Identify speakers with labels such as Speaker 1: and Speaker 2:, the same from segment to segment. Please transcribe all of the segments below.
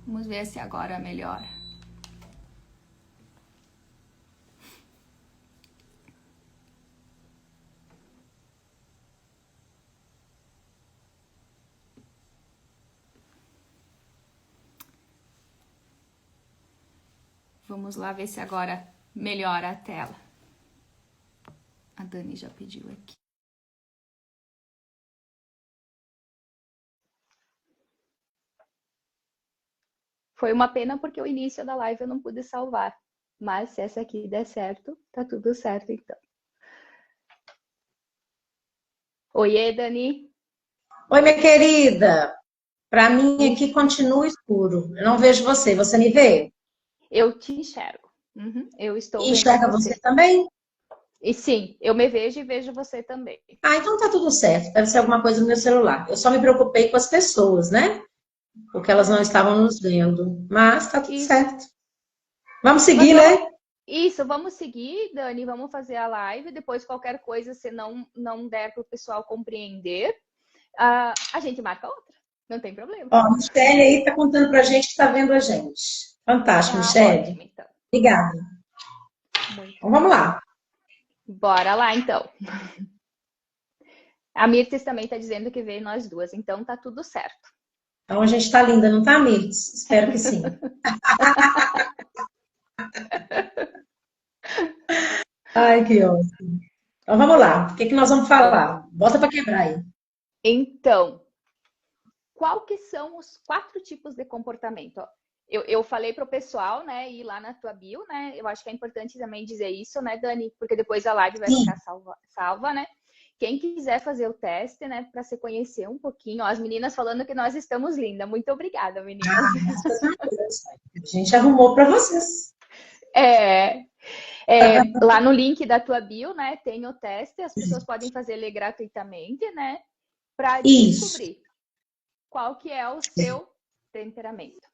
Speaker 1: Vamos ver se agora melhora. Vamos lá ver se agora melhora a tela. A Dani já pediu aqui. Foi uma pena porque o início da live eu não pude salvar. Mas se essa aqui der certo, tá tudo certo então. Oiê, Dani.
Speaker 2: Oi, minha querida. Para mim aqui continua escuro. Eu não vejo você. Você me vê?
Speaker 1: Eu te enxergo. Eu estou
Speaker 2: E
Speaker 1: vendo
Speaker 2: enxerga você
Speaker 1: você.
Speaker 2: também?
Speaker 1: E sim, eu me vejo e vejo você também.
Speaker 2: Ah, então tá tudo certo. Deve ser alguma coisa no meu celular. Eu só me preocupei com as pessoas, né? Porque elas não
Speaker 1: É,
Speaker 2: estavam nos vendo. Mas tá tudo
Speaker 1: isso.
Speaker 2: certo. Vamos
Speaker 1: Mas
Speaker 2: seguir,
Speaker 1: vamos.
Speaker 2: né?
Speaker 1: Isso, vamos seguir, Dani. Vamos fazer a live. Depois, qualquer coisa, se não der para o pessoal compreender, a gente marca outra. Não tem problema.
Speaker 2: Ó, a Michelle aí tá contando pra gente que tá vendo a gente. Fantástico,
Speaker 1: Ah,
Speaker 2: Michelle.
Speaker 1: ótimo, então.
Speaker 2: Obrigada.
Speaker 1: Muito
Speaker 2: Então vamos
Speaker 1: bem.
Speaker 2: lá.
Speaker 1: Bora lá, então. A Mirtes também está dizendo que veio nós duas, então tá tudo certo.
Speaker 2: Então a gente tá linda, não tá, Mirtz? Espero que sim. Ai, que ótimo. Então vamos lá. O que que nós vamos
Speaker 1: Vamos.
Speaker 2: falar? Bota pra quebrar aí.
Speaker 1: Então, qual que são os 4 tipos de comportamento? Eu falei para o pessoal, né, ir lá na tua bio, né? Eu acho que é importante também dizer isso, né, Dani? Porque depois a live vai
Speaker 2: Sim.
Speaker 1: ficar salva, né? Quem quiser fazer o teste, né, para se conhecer um pouquinho, ó, as meninas falando que nós estamos lindas. Muito obrigada, meninas.
Speaker 2: A gente arrumou para vocês.
Speaker 1: É, lá no link da tua bio, né, tem o teste, as pessoas podem fazer ele gratuitamente, né, para
Speaker 2: Isso,
Speaker 1: descobrir qual que é o seu temperamento.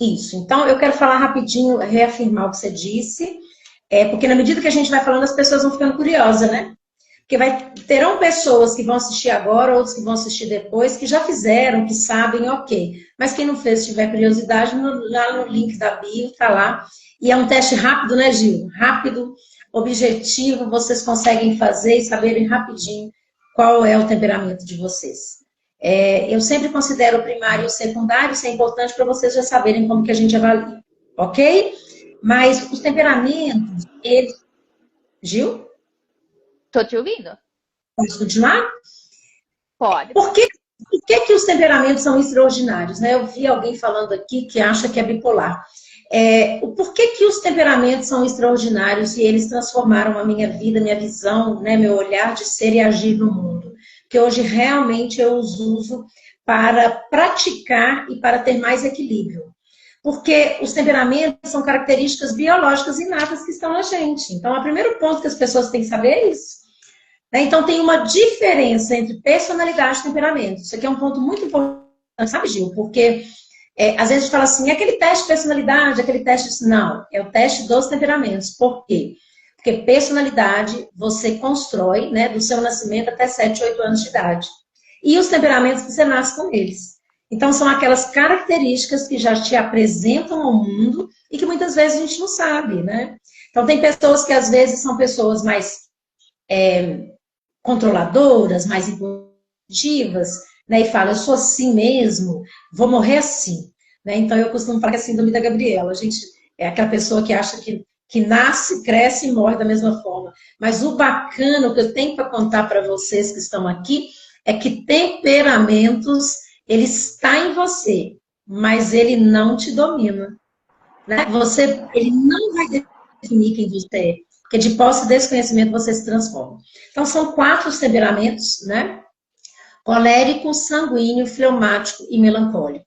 Speaker 2: isso. Então, eu quero falar rapidinho, reafirmar o que você disse, porque na medida que a gente vai falando, as pessoas vão ficando curiosas, né? Porque terão pessoas que vão assistir agora, outros que vão assistir depois, que já fizeram, que sabem, ok. Mas quem não fez, se tiver curiosidade, lá no link da bio, tá lá. E é um teste rápido, né, Gil? Rápido, objetivo, vocês conseguem fazer e saberem rapidinho qual é o temperamento de vocês. Eu sempre considero o primário e o secundário, isso é importante para vocês já saberem como que a gente avalia, ok? Mas os temperamentos, eles... Gil,
Speaker 1: Tô te ouvindo?
Speaker 2: pode continuar?
Speaker 1: Pode,
Speaker 2: Por
Speaker 1: pode.
Speaker 2: que, por que que os temperamentos são extraordinários? Né? Eu vi alguém falando aqui que acha que é bipolar. O porquê que os temperamentos são extraordinários e eles transformaram a minha vida, minha visão, né, meu olhar de ser e agir no mundo? Porque hoje realmente eu os uso para praticar e para ter mais equilíbrio. Porque os temperamentos são características biológicas inatas que estão na gente. Então, o primeiro ponto que as pessoas têm que saber é isso. Né? Então, tem uma diferença entre personalidade e temperamento. Isso aqui é um ponto muito importante, sabe, Gil? Porque às vezes a gente fala assim, é aquele teste de personalidade, aquele teste... Não, é o teste dos temperamentos. Por quê? Porque personalidade você constrói, né, do seu nascimento até 7, 8 anos de idade. E os temperamentos você nasce com eles. Então, são aquelas características que já te apresentam ao mundo e que muitas vezes a gente não sabe, né? Então, tem pessoas que às vezes são pessoas mais controladoras, mais impulsivas, né, e fala, eu sou assim mesmo, vou morrer assim. Né? Então, eu costumo falar que é a síndrome da Gabriela. A gente é aquela pessoa que acha que nasce, cresce e morre da mesma forma. Mas o bacana, o que eu tenho para contar para vocês que estão aqui, é que temperamentos, ele está em você, mas ele não te domina. Né? Ele não vai definir quem você é, porque de posse desse conhecimento você se transforma. Então, são 4 os temperamentos, né? Colérico, sanguíneo, fleumático e melancólico.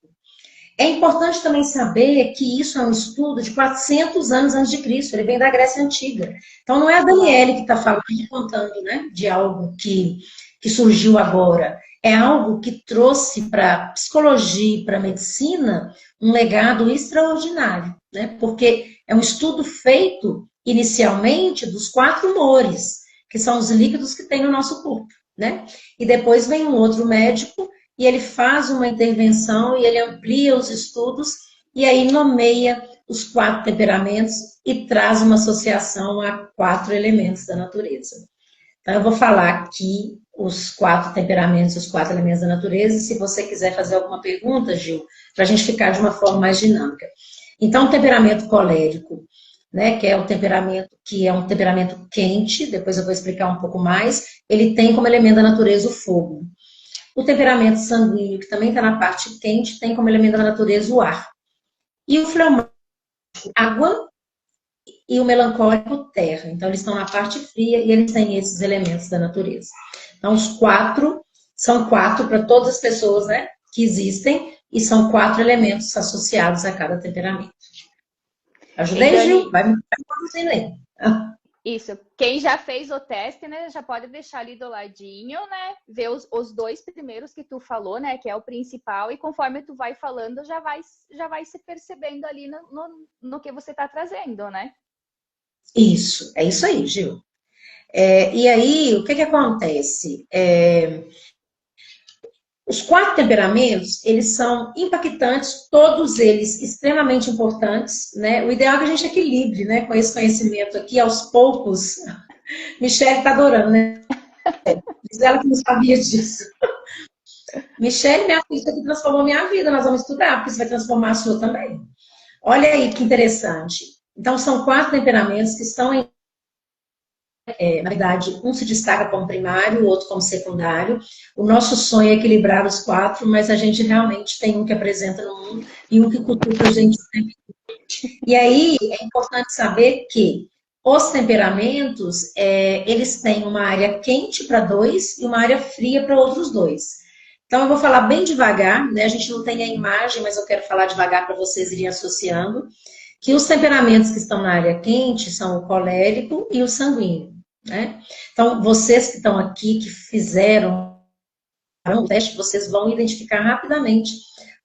Speaker 2: É importante também saber que isso é um estudo de 400 anos antes de Cristo, ele vem da Grécia Antiga. Então, não é a Daniele que está falando e contando, né, de algo que surgiu agora. É algo que trouxe para a psicologia e para a medicina um legado extraordinário, né? Porque é um estudo feito inicialmente dos 4 humores, que são os líquidos que tem no nosso corpo, né? E depois vem um outro médico e ele faz uma intervenção e ele amplia os estudos e aí nomeia os 4 temperamentos e traz uma associação a 4 elementos da natureza. Então, eu vou falar aqui os 4 temperamentos, os 4 elementos da natureza, e se você quiser fazer alguma pergunta, Gil, para a gente ficar de uma forma mais dinâmica. Então, o temperamento colérico, né, que é um temperamento quente, depois eu vou explicar um pouco mais, ele tem como elemento da natureza o fogo. O temperamento sanguíneo, que também está na parte quente, tem como elemento da natureza o ar. E o fleumático, água, e o melancólico, terra. Então, eles estão na parte fria e eles têm esses elementos da natureza. Então, os 4 são 4 para todas as pessoas, né, que existem, e são 4 elementos associados a cada temperamento. Ajudei, Gil? Vai me conduzindo aí.
Speaker 1: Isso. Quem já fez o teste, né, já pode deixar ali do ladinho, né, ver os 2 primeiros que tu falou, né, que é o principal, e conforme tu vai falando, já vai se percebendo ali no que você está trazendo, né?
Speaker 2: Isso, é isso aí, Gil. E aí, o que acontece? Os 4 temperamentos, eles são impactantes, todos eles extremamente importantes, né? O ideal é que a gente equilibre, né, com esse conhecimento aqui, aos poucos. Michelle está adorando, né? Diz ela que não sabia disso. Michelle, minha filha, isso aqui transformou minha vida, nós vamos estudar, porque isso vai transformar a sua também. Olha aí que interessante. Então, são 4 temperamentos que estão em na verdade, um se destaca como primário, o outro como secundário. O nosso sonho é equilibrar os 4, mas a gente realmente tem um que apresenta no mundo e um que cutuca a gente sempre. E aí, é importante saber que os temperamentos, eles têm uma área quente para 2 e uma área fria para outros 2. Então, eu vou falar bem devagar, né? A gente não tem a imagem, mas eu quero falar devagar para vocês irem associando, que os temperamentos que estão na área quente são o colérico e o sanguíneo, né? Então, vocês que estão aqui, que fizeram o teste, vocês vão identificar rapidamente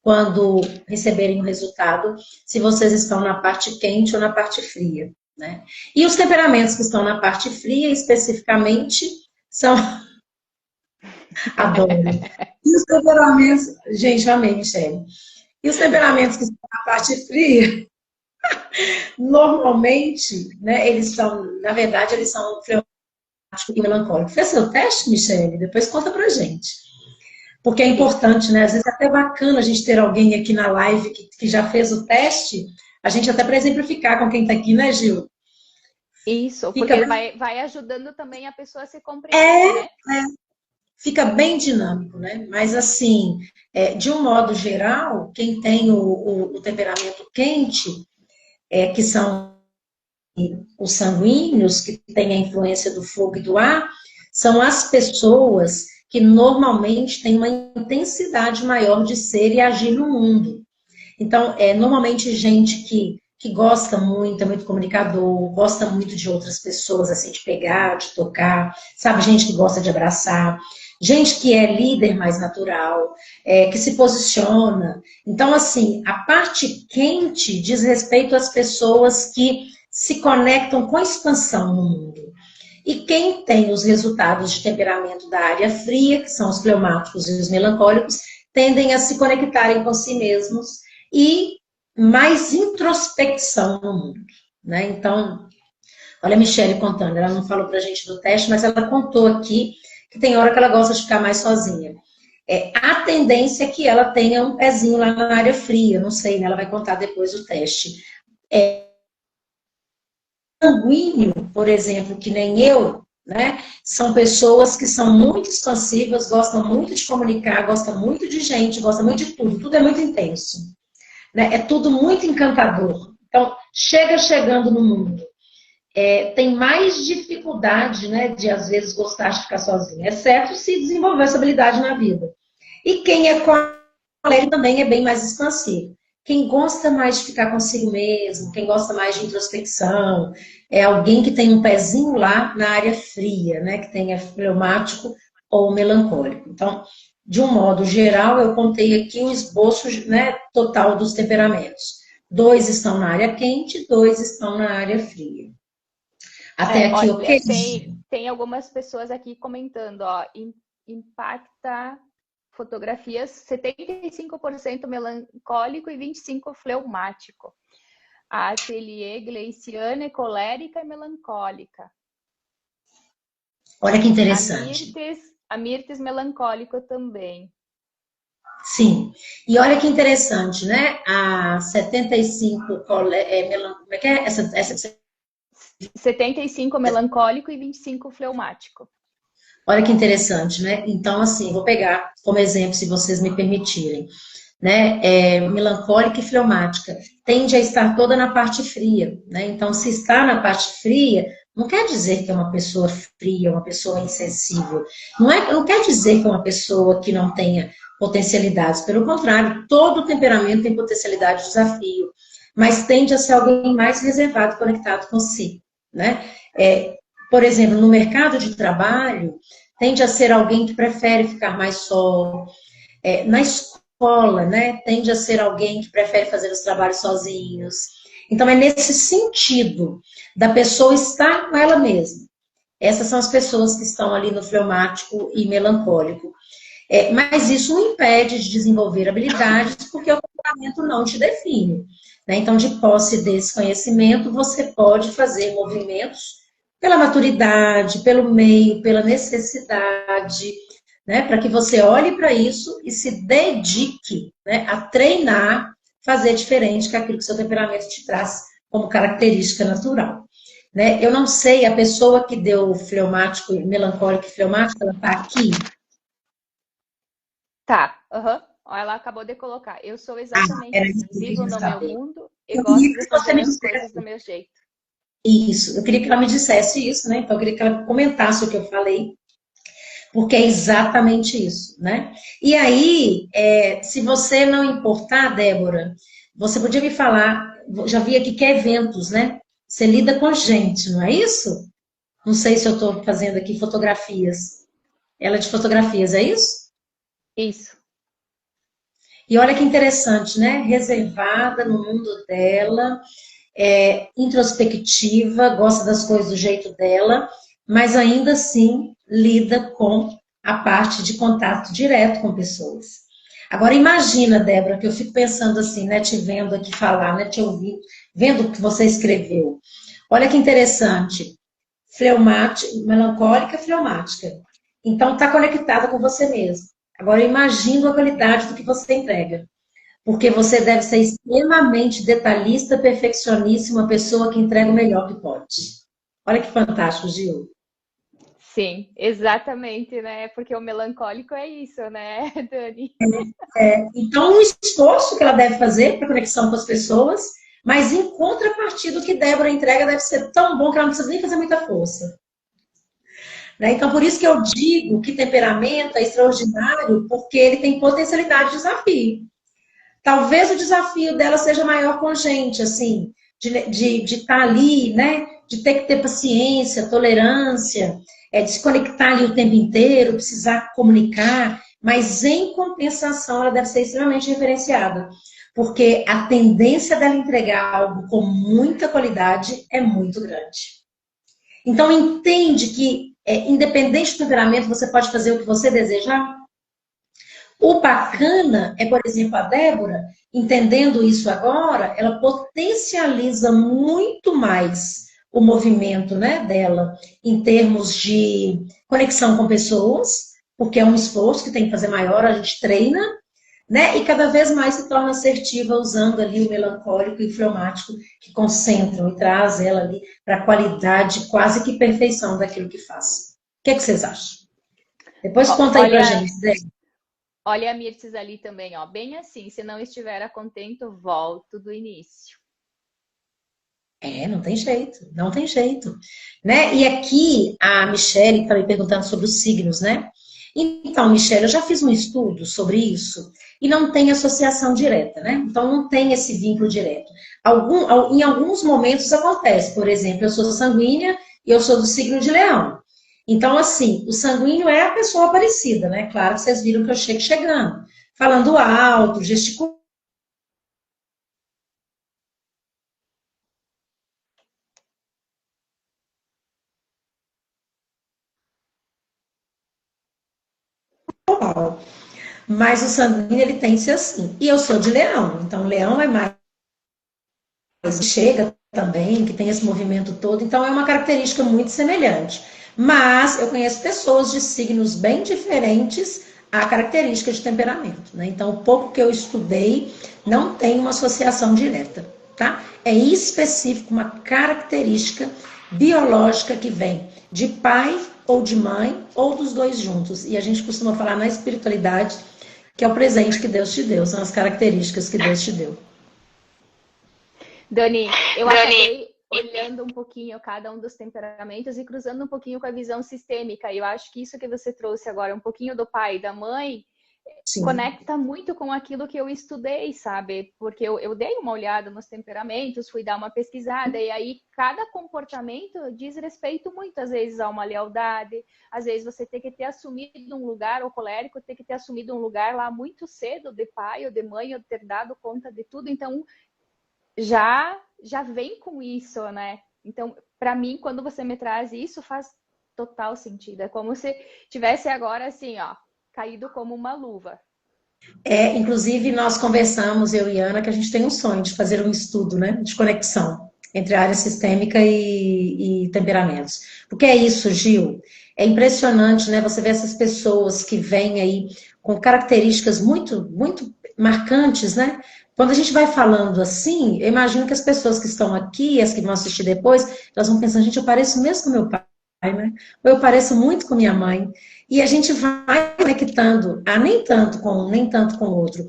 Speaker 2: quando receberem o resultado, se vocês estão na parte quente ou na parte fria, né? E os temperamentos que estão na parte fria, especificamente, são... Adoro. E os temperamentos... Gente, amei, Michelle. E os temperamentos que estão na parte fria, normalmente, né, eles são, na verdade, eles são fleumático e melancólico. Fez seu teste, Michelle? Depois conta pra gente. Porque é importante, né? Às vezes é até bacana a gente ter alguém aqui na live que já fez o teste, a gente até para exemplificar com quem está aqui, né, Gil?
Speaker 1: Isso, porque vai ajudando também a pessoa a se compreender, né?
Speaker 2: Fica bem dinâmico, né? Mas assim, de um modo geral, quem tem o temperamento quente, que são os sanguíneos, que têm a influência do fogo e do ar, são as pessoas que normalmente têm uma intensidade maior de ser e agir no mundo. Então, normalmente gente que gosta muito, é muito comunicador, gosta muito de outras pessoas, assim, de pegar, de tocar, sabe? Gente que gosta de abraçar, gente que é líder mais natural, que se posiciona. Então, assim, a parte quente diz respeito às pessoas que se conectam com a expansão no mundo. E quem tem os resultados de temperamento da área fria, que são os fleumáticos e os melancólicos, tendem a se conectarem com si mesmos e mais introspecção no mundo, né? Então, olha a Michelle contando, ela não falou pra gente do teste, mas ela contou aqui que tem hora que ela gosta de ficar mais sozinha. A tendência é que ela tenha um pezinho lá na área fria, não sei, né? Ela vai contar depois o teste. Sanguíneo, por exemplo, que nem eu, né? São pessoas que são muito expansivas, gostam muito de comunicar, gostam muito de gente, gostam muito de tudo é muito intenso, né? É tudo muito encantador. Então, chegando no mundo. Tem mais dificuldade, né, de às vezes gostar de ficar sozinho, exceto se desenvolver essa habilidade na vida. E quem é colérico também é bem mais expansivo. Quem gosta mais de ficar consigo mesmo, quem gosta mais de introspecção, é alguém que tem um pezinho lá na área fria, né, que tenha fleumático ou melancólico. Então, de um modo geral, eu contei aqui o esboço, né, total dos temperamentos. 2 estão na área quente, 2 estão na área fria. Até aqui,
Speaker 1: olha,
Speaker 2: ok?
Speaker 1: Tem algumas pessoas aqui comentando, ó, impacta fotografias, 75% melancólico e 25% fleumático. A Atelier Gleiciana é colérica e melancólica.
Speaker 2: Olha que interessante.
Speaker 1: A Mirtes melancólico também.
Speaker 2: Sim. E olha que interessante, né? A 75 como é que é?
Speaker 1: 75 melancólico e 25 fleumático.
Speaker 2: Olha que interessante, né? Então, assim, vou pegar como exemplo, se vocês me permitirem, né? Melancólica e fleumática tende a estar toda na parte fria, né? Então, se está na parte fria, não quer dizer que é uma pessoa fria, uma pessoa insensível. Não quer dizer que é uma pessoa que não tenha potencialidades. Pelo contrário, todo temperamento tem potencialidade de desafio, mas tende a ser alguém mais reservado, conectado com si, né? Por exemplo, no mercado de trabalho, tende a ser alguém que prefere ficar mais só. Na escola, né, tende a ser alguém que prefere fazer os trabalhos sozinhos. Então, é nesse sentido da pessoa estar com ela mesma. Essas são as pessoas que estão ali no fleumático e melancólico. Mas isso não impede de desenvolver habilidades, porque o comportamento não te define. Né? Então, de posse desse conhecimento, você pode fazer movimentos pela maturidade, pelo meio, pela necessidade, né? Para que você olhe para isso e se dedique, né, a treinar, fazer diferente que aquilo que seu temperamento te traz como característica natural. Né? Eu não sei, a pessoa que deu fleumático, melancólico e fleumático, ela está aqui?
Speaker 1: Tá, ela acabou de colocar. Eu sou exatamente
Speaker 2: Era isso
Speaker 1: assim,
Speaker 2: que eu
Speaker 1: vivo
Speaker 2: queria
Speaker 1: no meu
Speaker 2: saber.
Speaker 1: mundo e
Speaker 2: Eu queria
Speaker 1: gosto
Speaker 2: que
Speaker 1: de
Speaker 2: você
Speaker 1: fazer
Speaker 2: me
Speaker 1: as coisas
Speaker 2: dissesse
Speaker 1: do meu jeito.
Speaker 2: isso. Eu queria que ela me dissesse isso, né? Então, eu queria que ela comentasse o que eu falei, porque é exatamente isso, né? E aí, se você não importar, Débora, você podia me falar, já vi aqui que é eventos, né? Você lida com gente, não é isso? Não sei se eu estou fazendo aqui fotografias. Ela é de fotografias, é isso?
Speaker 1: Isso.
Speaker 2: E olha que interessante, né? Reservada no mundo dela, introspectiva, gosta das coisas do jeito dela, mas ainda assim lida com a parte de contato direto com pessoas. Agora imagina, Débora, que eu fico pensando assim, né, te vendo aqui falar, né, te ouvindo, vendo o que você escreveu. Olha que interessante, fleumática, melancólica, fleumática. Então está conectada com você mesmo. Agora imagina a qualidade do que você entrega. Porque você deve ser extremamente detalhista, perfeccionista, uma pessoa que entrega o melhor que pode. Olha que fantástico, Gil.
Speaker 1: Sim, exatamente, né? Porque o melancólico é isso, né, Dani?
Speaker 2: Então, um esforço que ela deve fazer para conexão com as pessoas, mas em contrapartida, o que Débora entrega deve ser tão bom que ela não precisa nem fazer muita força. Né? Então, por isso que eu digo que temperamento é extraordinário, porque ele tem potencialidade de desafio. Talvez o desafio dela seja maior com gente, assim, de estar ali, né? De ter que ter paciência, tolerância, de se conectar ali o tempo inteiro, precisar comunicar, mas em compensação ela deve ser extremamente referenciada, porque a tendência dela entregar algo com muita qualidade é muito grande. Então entende que, independente do temperamento, você pode fazer o que você desejar. O bacana é, por exemplo, a Débora, entendendo isso agora, ela potencializa muito mais o movimento, né, dela em termos de conexão com pessoas, porque é um esforço que tem que fazer maior, a gente treina, né, e cada vez mais se torna assertiva usando ali o melancólico e o fleumático que concentram e traz ela ali para a qualidade, quase que perfeição daquilo que faz. O que é que vocês acham? Depois conta aí pra
Speaker 1: Olha,
Speaker 2: gente, Débora.
Speaker 1: olha a Mirtes ali também, ó. Bem assim, se não estiver a contento, volto do início.
Speaker 2: Não tem jeito, não tem jeito, né? E aqui a Michelle está me perguntando sobre os signos, né? Então, Michelle, eu já fiz um estudo sobre isso e não tem associação direta, né? Então, não tem esse vínculo direto. Em alguns momentos acontece, por exemplo, eu sou sanguínea e eu sou do signo de Leão. Então, assim, o sanguíneo é a pessoa parecida, né? Claro que vocês viram que eu chego chegando, falando alto, gesticulando. Mas o sanguíneo, ele tem que ser assim. E eu sou de leão, então leão é mais chega também, que tem esse movimento todo, então é uma característica muito semelhante. Mas eu conheço pessoas de signos bem diferentes à característica de temperamento, né? Então, o pouco que eu estudei não tem uma associação direta, tá? É específico, uma característica biológica que vem de pai ou de mãe, ou dos dois juntos. E a gente costuma falar na espiritualidade que é o presente que Deus te deu, são as características que Deus te deu.
Speaker 1: Dani, eu acabei olhando um pouquinho cada um dos temperamentos e cruzando um pouquinho com a visão sistêmica. E eu acho que isso que você trouxe agora, um pouquinho do pai e da mãe,
Speaker 2: Sim.
Speaker 1: conecta muito com aquilo que eu estudei, sabe? Porque eu dei uma olhada nos temperamentos, fui dar uma pesquisada, e aí cada comportamento diz respeito muitas vezes a uma lealdade. Às vezes você tem que ter assumido um lugar, o colérico tem que ter assumido um lugar lá muito cedo, de pai ou de mãe, ou ter dado conta de tudo. Então, já vem com isso, né? Então, para mim, quando você me traz isso, faz total sentido. É como se tivesse agora assim, ó, caído como uma luva.
Speaker 2: Inclusive, nós conversamos, eu e Ana, que a gente tem um sonho de fazer um estudo, né, de conexão entre a área sistêmica e temperamentos. Porque é isso, Gil. É impressionante, né? Você vê essas pessoas que vêm aí com características muito, muito marcantes, né? Quando a gente vai falando assim, eu imagino que as pessoas que estão aqui, as que vão assistir depois, elas vão pensar, gente, eu pareço mesmo com meu pai, né? Ou eu pareço muito com minha mãe. E a gente vai conectando, nem tanto com um, nem tanto com o outro.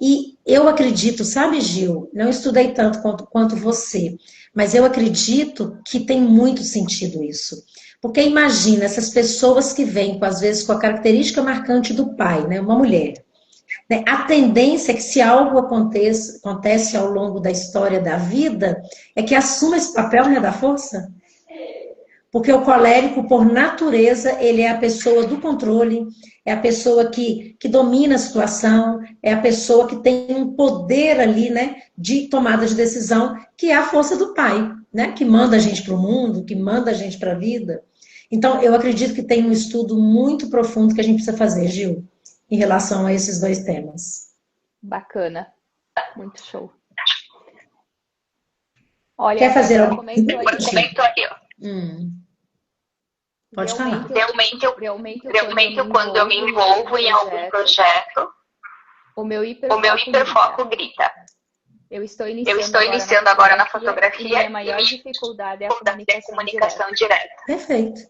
Speaker 2: E eu acredito, sabe, Gil, não estudei tanto quanto você, mas eu acredito que tem muito sentido isso. Porque imagina essas pessoas que vêm, às vezes, com a característica marcante do pai, né? Uma mulher. Né? A tendência é que se algo acontece ao longo da história da vida, é que assuma esse papel, né, da força. Porque o colérico, por natureza, ele é a pessoa do controle, é a pessoa que domina a situação, é a pessoa que tem um poder ali, né, de tomada de decisão, que é a força do pai, né, que manda a gente para o mundo, que manda a gente para a vida. Então, eu acredito que tem um estudo muito profundo que a gente precisa fazer, Gil, em relação a esses dois temas.
Speaker 1: Bacana. Muito show. Olha,
Speaker 2: quer fazer algum
Speaker 1: comentou
Speaker 3: aqui, ó.
Speaker 2: Pode falar.
Speaker 3: Realmente, quando eu me envolvo em algum projeto,
Speaker 1: o meu hiperfoco
Speaker 3: grita.
Speaker 1: Eu estou iniciando agora na fotografia e a maior dificuldade é a comunicação direta.
Speaker 2: Perfeito.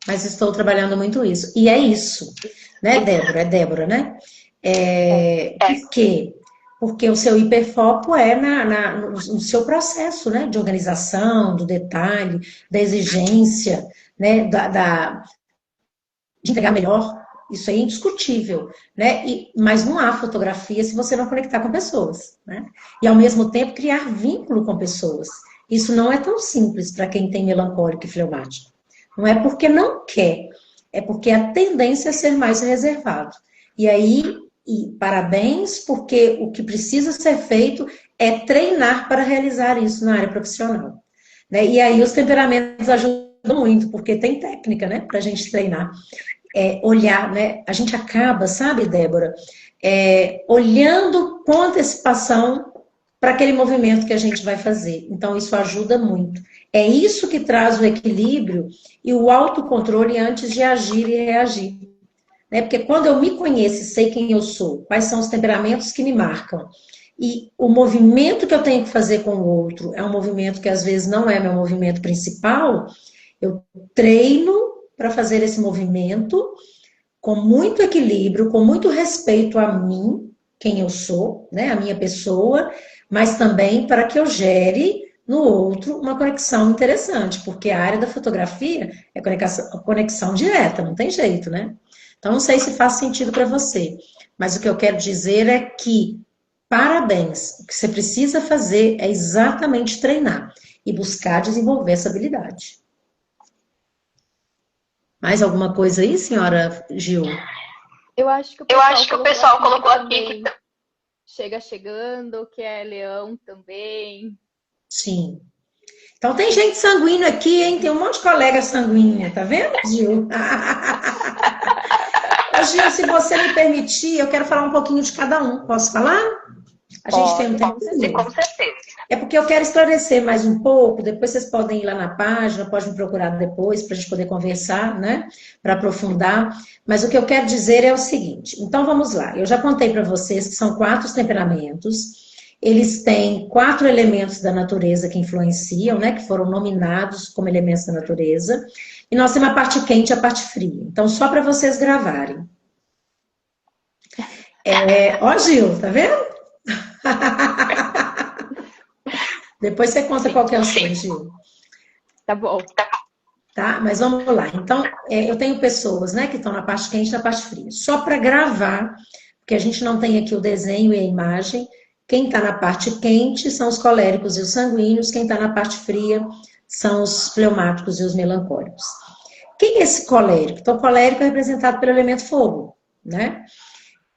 Speaker 2: Mas estou trabalhando muito isso. E é isso, né, Débora? É Débora, né? Por quê? Porque o seu hiperfoco é no seu processo, né? De organização, do detalhe, da exigência, né? De entregar melhor. Isso aí é indiscutível, né? Mas não há fotografia se você não conectar com pessoas, né? E, ao mesmo tempo, criar vínculo com pessoas. Isso não é tão simples para quem tem melancólico e fleumático. Não é porque não quer, é porque a tendência é ser mais reservado. E aí, parabéns, porque o que precisa ser feito é treinar para realizar isso na área profissional. Né? E aí os temperamentos ajudam muito, porque tem técnica, né, para a gente treinar. Olhar, né? A gente acaba, sabe, Débora, olhando com antecipação para aquele movimento que a gente vai fazer. Então, isso ajuda muito. É isso que traz o equilíbrio e o autocontrole antes de agir e reagir. Né? Porque quando eu me conheço e sei quem eu sou, quais são os temperamentos que me marcam, e o movimento que eu tenho que fazer com o outro é um movimento que às vezes não é meu movimento principal, eu treino para fazer esse movimento com muito equilíbrio, com muito respeito a mim, quem eu sou, né? A minha pessoa, mas também para que eu gere no outro uma conexão interessante, porque a área da fotografia é conexão direta, não tem jeito, né? Então, não sei se faz sentido para você, mas o que eu quero dizer é que, parabéns, o que você precisa fazer é exatamente treinar e buscar desenvolver essa habilidade. Mais alguma coisa aí, senhora Gil?
Speaker 1: Eu acho que o pessoal colocou aqui que chega chegando, que é leão também.
Speaker 2: Sim. Então tem gente sanguínea aqui, hein? Tem um monte de colega sanguínea, tá vendo, Gil? Gil, se você me permitir, eu quero falar um pouquinho de cada um. Posso falar? A gente tem um tempo.
Speaker 3: Com certeza.
Speaker 2: É porque eu quero esclarecer mais um pouco, depois vocês podem ir lá na página, podem me procurar depois para a gente poder conversar, né? Para aprofundar. Mas o que eu quero dizer é o seguinte, então vamos lá. Eu já contei para vocês que são 4 temperamentos, eles têm 4 elementos da natureza que influenciam, né? Que foram nominados como elementos da natureza. E nós temos a parte quente e a parte fria. Então, só para vocês gravarem. Ó, Gil, tá vendo? Depois você conta qual que é o seu, Gil.
Speaker 1: Tá bom.
Speaker 2: Tá? Mas vamos lá. Então, eu tenho pessoas, né, que estão na parte quente e na parte fria. Só para gravar, porque a gente não tem aqui o desenho e a imagem. Quem está na parte quente são os coléricos e os sanguíneos. Quem está na parte fria são os fleumáticos e os melancólicos. Quem é esse colérico? Então, o colérico é representado pelo elemento fogo, né?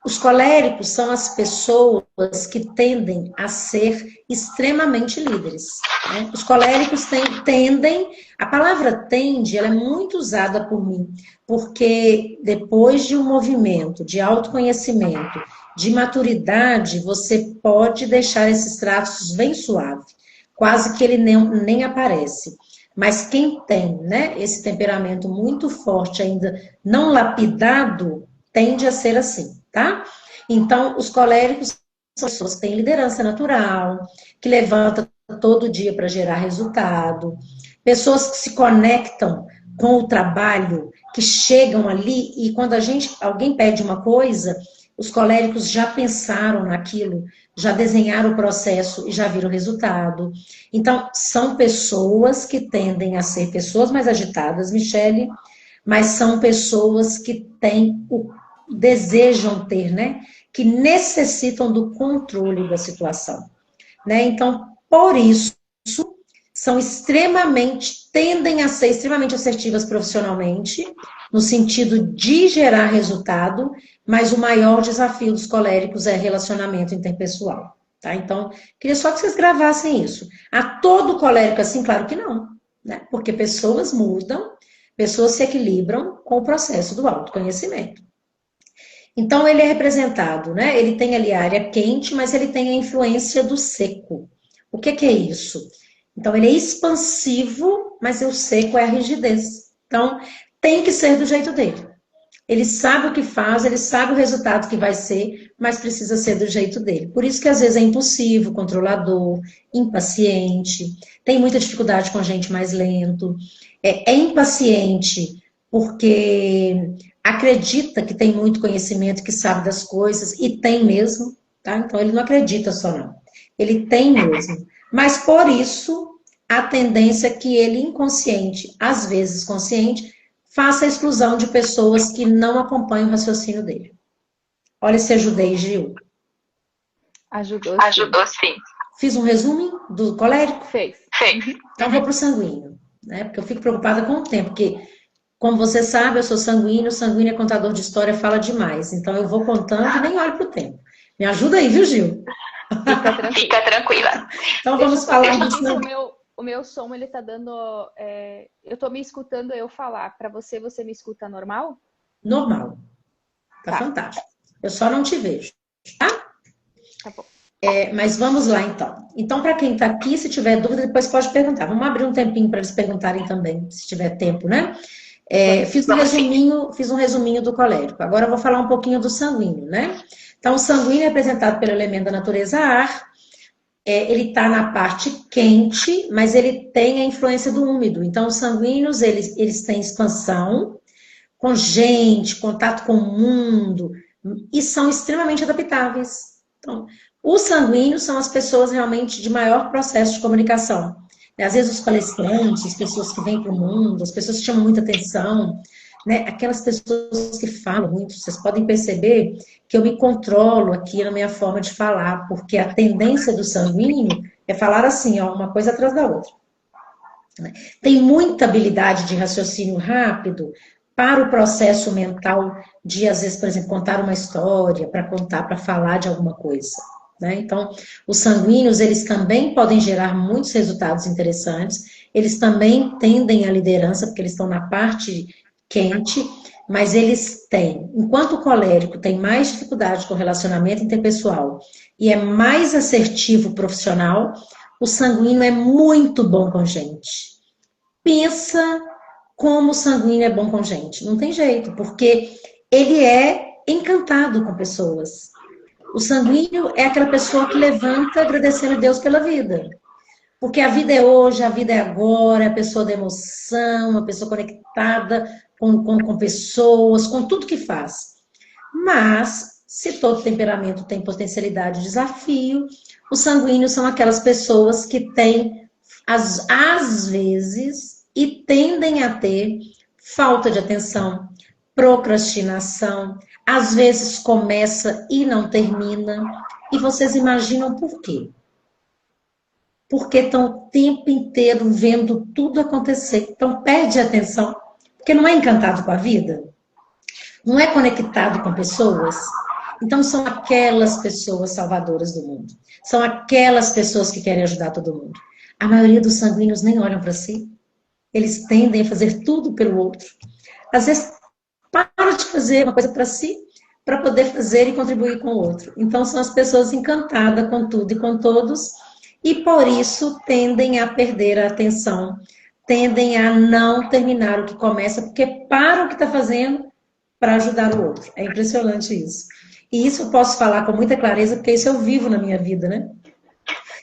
Speaker 2: Os coléricos são as pessoas que tendem a ser extremamente líderes, né? Os coléricos tendem, a palavra tende, ela é muito usada por mim, porque depois de um movimento de autoconhecimento, de maturidade, você pode deixar esses traços bem suaves, quase que ele nem aparece. Mas quem tem, né, esse temperamento muito forte ainda não lapidado, tende a ser assim. Tá? Então, os coléricos são pessoas que têm liderança natural, que levantam todo dia para gerar resultado, pessoas que se conectam com o trabalho, que chegam ali e quando alguém pede uma coisa, os coléricos já pensaram naquilo, já desenharam o processo e já viram o resultado. Então, são pessoas que tendem a ser pessoas mais agitadas, Michele, mas são pessoas que desejam ter, né? Que necessitam do controle da situação, né? Então, por isso, tendem a ser extremamente assertivas profissionalmente, no sentido de gerar resultado, mas o maior desafio dos coléricos é relacionamento interpessoal, tá? Então, queria só que vocês gravassem isso. A todo colérico assim? Claro que não, né? Porque pessoas mudam, pessoas se equilibram com o processo do autoconhecimento. Então, ele é representado, né? Ele tem ali a área quente, mas ele tem a influência do seco. O que é isso? Então, ele é expansivo, mas o seco é a rigidez. Então, tem que ser do jeito dele. Ele sabe o que faz, ele sabe o resultado que vai ser, mas precisa ser do jeito dele. Por isso que, às vezes, é impulsivo, controlador, impaciente, tem muita dificuldade com gente mais lento, é impaciente porque acredita que tem muito conhecimento, que sabe das coisas, e tem mesmo, tá? Então, ele não acredita só, não. Ele tem mesmo. Mas, por isso, a tendência é que ele, inconsciente, às vezes consciente, faça a exclusão de pessoas que não acompanham o raciocínio dele. Olha se ajudei, Gil.
Speaker 1: Ajudou, sim.
Speaker 3: Ajudou, sim.
Speaker 2: Fiz um resumo do colérico?
Speaker 1: Fez.
Speaker 2: Então, vou para o sanguíneo, né? Porque eu fico preocupada com o tempo, porque... Como você sabe, eu sou sanguíneo é contador de história, fala demais. Então, eu vou contando e nem olho para o tempo. Me ajuda aí, viu, Gil?
Speaker 3: Fica tranquila.
Speaker 2: Então, vamos falar
Speaker 1: o meu som, ele tá dando... eu tô me escutando eu falar. Para você me escuta normal?
Speaker 2: Normal. Tá fantástico. Eu só não te vejo, tá?
Speaker 1: Tá bom.
Speaker 2: Mas vamos lá, então. Então, para quem está aqui, se tiver dúvida, depois pode perguntar. Vamos abrir um tempinho para eles perguntarem também, se tiver tempo, né? Fiz um resuminho do colérico. Agora eu vou falar um pouquinho do sanguíneo, né? Então, o sanguíneo é representado pelo elemento da natureza ar. Ele está na parte quente, mas ele tem a influência do úmido. Então, os sanguíneos, eles têm expansão, com gente, contato com o mundo, e são extremamente adaptáveis. Então, os sanguíneos são as pessoas realmente de maior processo de comunicação. Às vezes os palestrantes, as pessoas que vêm para o mundo, as pessoas que chamam muita atenção, né? Aquelas pessoas que falam muito, vocês podem perceber que eu me controlo aqui na minha forma de falar, porque a tendência do sanguíneo é falar assim, ó, uma coisa atrás da outra. Tem muita habilidade de raciocínio rápido para o processo mental de, às vezes, por exemplo, contar uma história, para falar de alguma coisa. Né? Então, os sanguíneos, eles também podem gerar muitos resultados interessantes, eles também tendem à liderança, porque eles estão na parte quente, mas eles têm, enquanto o colérico tem mais dificuldade com o relacionamento interpessoal e é mais assertivo profissional, o sanguíneo é muito bom com gente. Pensa como o sanguíneo é bom com gente. Não tem jeito, porque ele é encantado com pessoas. O sanguíneo é aquela pessoa que levanta agradecendo a Deus pela vida. Porque a vida é hoje, a vida é agora, a pessoa da emoção, a pessoa conectada com pessoas, com tudo que faz. Mas, se todo temperamento tem potencialidade de desafio, os sanguíneos são aquelas pessoas que têm, às vezes, e tendem a ter falta de atenção, procrastinação, às vezes começa e não termina. E vocês imaginam por quê? Porque estão o tempo inteiro vendo tudo acontecer. Então, perde a atenção, porque não é encantado com a vida, não é conectado com pessoas. Então, são aquelas pessoas salvadoras do mundo. São aquelas pessoas que querem ajudar todo mundo. A maioria dos sanguíneos nem olham para si. Eles tendem a fazer tudo pelo outro. Às vezes, param de fazer uma coisa para si, para poder fazer e contribuir com o outro. Então, são as pessoas encantadas com tudo e com todos, e por isso tendem a perder a atenção, tendem a não terminar o que começa, porque param o que está fazendo para ajudar o outro. É impressionante isso. E isso eu posso falar com muita clareza, porque isso eu vivo na minha vida, né?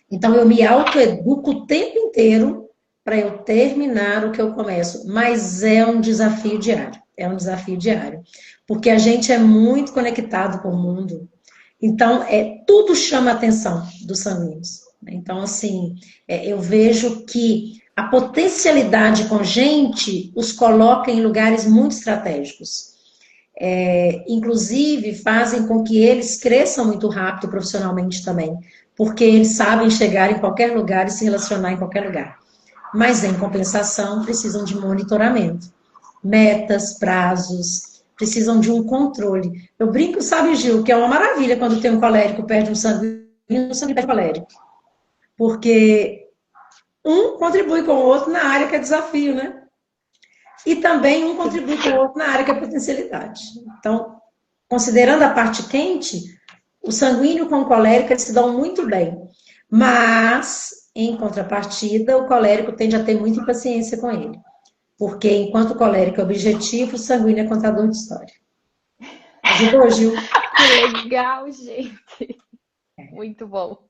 Speaker 2: Então, eu me autoeduco o tempo inteiro para eu terminar o que eu começo. Mas é um desafio diário. É um desafio diário. Porque a gente é muito conectado com o mundo. Então, tudo chama a atenção dos sanguíneos. Então, assim, eu vejo que a potencialidade com gente os coloca em lugares muito estratégicos. Inclusive, fazem com que eles cresçam muito rápido profissionalmente também. Porque eles sabem chegar em qualquer lugar e se relacionar em qualquer lugar. Mas, em compensação, precisam de monitoramento. Metas, prazos, precisam de um controle. Eu brinco, sabe, Gil, que é uma maravilha quando tem um colérico perto de um sanguíneo perde colérico. Porque um contribui com o outro na área que é desafio, né? E também um contribui com o outro na área que é potencialidade. Então, considerando a parte quente, o sanguíneo com o colérico, eles se dão muito bem. Mas, em contrapartida, o colérico tende a ter muita impaciência com ele. Porque, enquanto o colérico é objetivo, o sanguíneo é contador de história. Ajudou, Gil?
Speaker 1: Que legal, gente. Muito bom.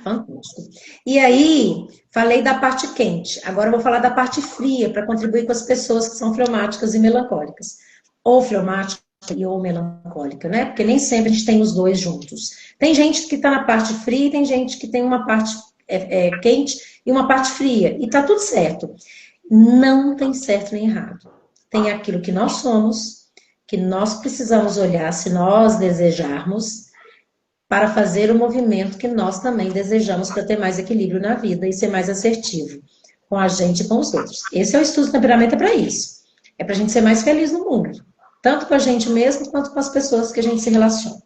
Speaker 2: Fantástico. E aí, falei da parte quente. Agora eu vou falar da parte fria, para contribuir com as pessoas que são fleumáticas e melancólicas. Ou fleumática ou melancólica, né? Porque nem sempre a gente tem os dois juntos. Tem gente que está na parte fria e tem gente que tem uma parte quente e uma parte fria. E tá tudo certo. Não tem certo nem errado. Tem aquilo que nós somos, que nós precisamos olhar se nós desejarmos, para fazer o movimento que nós também desejamos para ter mais equilíbrio na vida e ser mais assertivo com a gente e com os outros. Esse é o estudo do temperamento, é para isso. É para a gente ser mais feliz no mundo. Tanto com a gente mesmo, quanto com as pessoas que a gente se relaciona.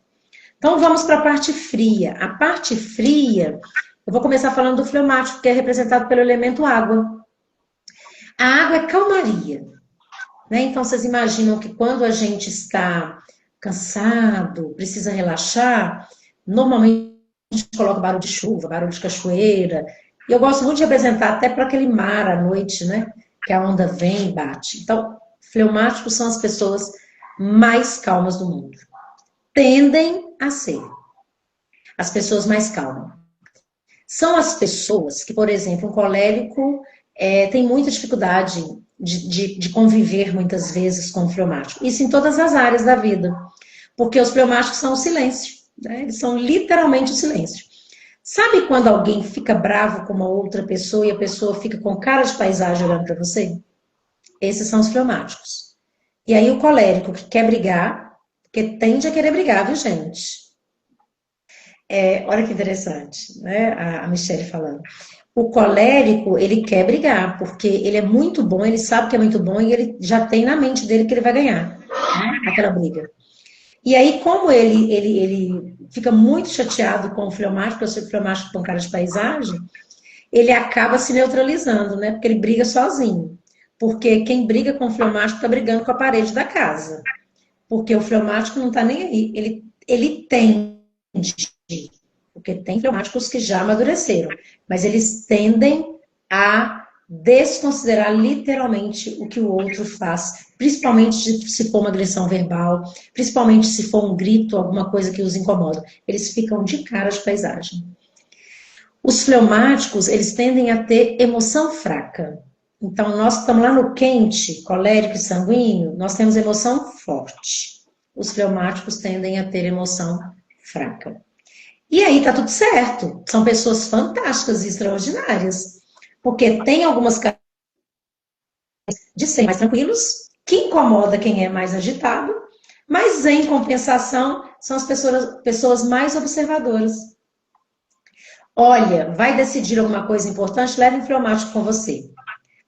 Speaker 2: Então, vamos para a parte fria. A parte fria, eu vou começar falando do fleumático, que é representado pelo elemento água. A água é calmaria. Né? Então, vocês imaginam que quando a gente está cansado, precisa relaxar, normalmente a gente coloca barulho de chuva, barulho de cachoeira. E eu gosto muito de representar até para aquele mar à noite, né? Que a onda vem e bate. Então, fleumáticos são as pessoas mais calmas do mundo. Tendem a ser as pessoas mais calmas. São as pessoas que, por exemplo, um colérico tem muita dificuldade de conviver muitas vezes com o fleumático. Isso em todas as áreas da vida. Porque os fleumáticos são o silêncio. Né? Eles são literalmente o silêncio. Sabe quando alguém fica bravo com uma outra pessoa e a pessoa fica com cara de paisagem olhando para você? Esses são os fleumáticos. E aí o colérico que quer brigar, porque tende a querer brigar, viu, gente? Olha que interessante, né? A Michelle falando. O colérico, ele quer brigar, porque ele é muito bom, ele sabe que é muito bom e ele já tem na mente dele que ele vai ganhar, né? Aquela briga. E aí, como ele fica muito chateado com o fleumático, o fleumático com cara de paisagem, ele acaba se neutralizando, né? Porque ele briga sozinho. Porque quem briga com o fleumático está brigando com a parede da casa. Porque o fleumático não está nem aí. Ele tende, porque tem fleumáticos que já amadureceram, mas eles tendem a desconsiderar literalmente o que o outro faz, principalmente se for uma agressão verbal, principalmente se for um grito, alguma coisa que os incomoda. Eles ficam de cara de paisagem. Os fleumáticos, eles tendem a ter emoção fraca. Então, nós estamos lá no quente, colérico e sanguíneo, nós temos emoção forte. Os fleumáticos tendem a ter emoção fraca. E aí tá tudo certo. São pessoas fantásticas e extraordinárias. Porque tem algumas características de ser mais tranquilos, que incomoda quem é mais agitado, mas em compensação, são as pessoas mais observadoras. Olha, vai decidir alguma coisa importante, leve um fleumático com você.